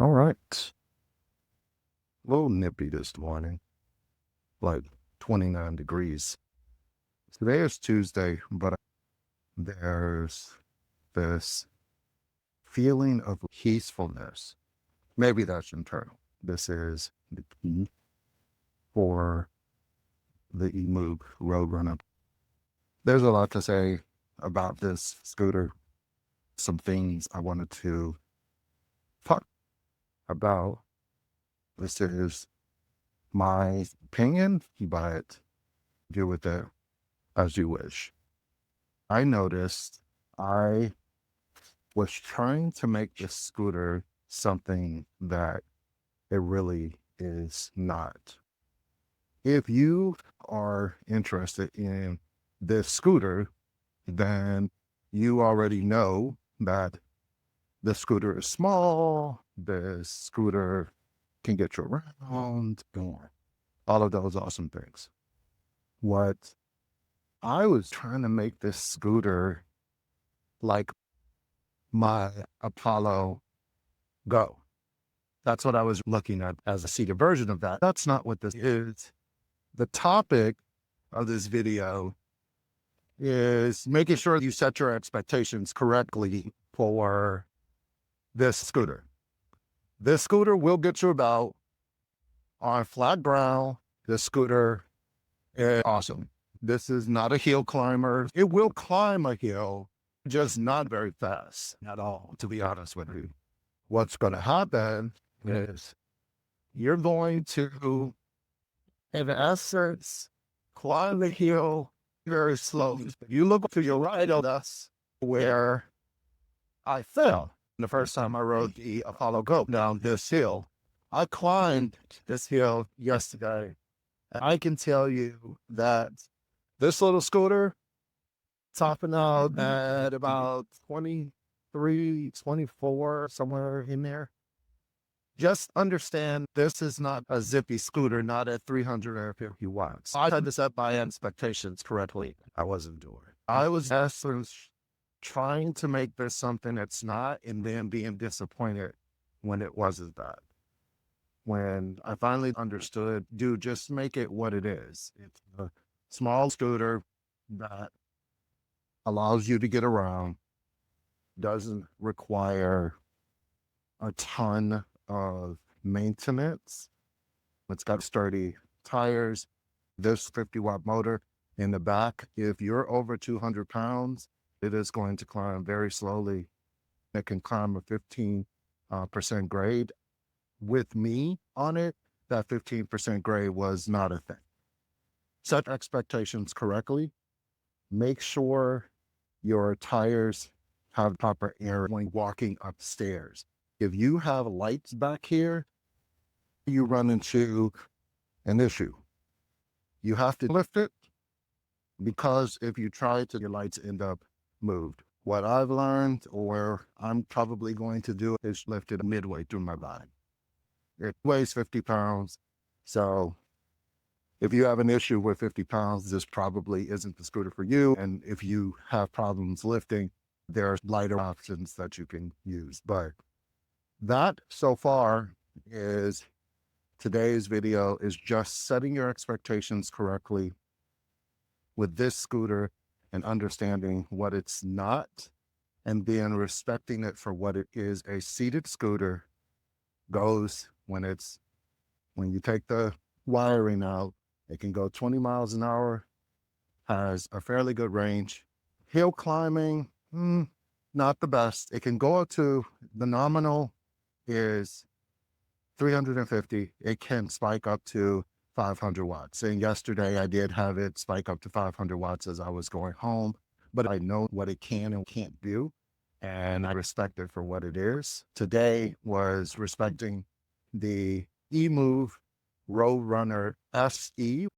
All right. A little nippy this morning, like 29 degrees. Today is Tuesday, but there's this feeling of peacefulness. Maybe that's internal. This is the key for the EMOVE Roadrunner. There's a lot to say about this scooter. Some things I wanted to talk about. This is my opinion, but do with it as you wish. I noticed I was trying to make this scooter something that it really is not. If you are interested in this scooter, then you already know that the scooter is small, the scooter can get you around, all of those awesome things. What I was trying to make this scooter like my Apollo Go. That's what I was looking at as a seated version of that. That's not what this is. The topic of this video is making sure you set your expectations correctly for this scooter. This scooter will get you about on flat ground. This scooter is awesome. This is not a hill climber. It will climb a hill, just not very fast at all, to be honest with you. What's going to happen is you're going to, in essence, climb the hill very slowly. You look to your right, oh, that's where I fell the first time I rode the Apollo Go down this hill. I climbed this hill yesterday, and I can tell you that this little scooter topping out at about 23, 24, somewhere in there. Just understand this is not a zippy scooter, not at 350 watts. I had to set my expectations correctly. I wasn't doing it. I was trying to make this something it's not, and then being disappointed when it wasn't that. When I finally understood, dude, just make it what it is. It's a small scooter that allows you to get around, doesn't require a ton of maintenance. It's got sturdy tires, this 50-watt motor in the back. If you're over 200 pounds, it is going to climb very slowly. It can climb a 15% grade. With me on it, that 15% grade was not a thing. Set expectations correctly. Make sure your tires have proper air when walking upstairs. If you have lights back here, you run into an issue. You have to lift it, because if you try to, your lights end up moved. What I've learned, or I'm probably going to do, is lift it midway through my body. It weighs 50 pounds. So if you have an issue with 50 pounds, this probably isn't the scooter for you. And if you have problems lifting, there are lighter options that you can use. But that so far is today's video, is just setting your expectations correctly with this scooter and understanding what it's not, and then respecting it for what it is. A seated scooter goes when you take the wiring out, it can go 20 miles an hour, has a fairly good range. Hill climbing, not the best. It can go up to, the nominal is 350. It can spike up to 500 watts. And yesterday I did have it spike up to 500 watts as I was going home, but I know what it can and can't do, and I respect it for what it is. Today was respecting the EMOVE Roadrunner SE.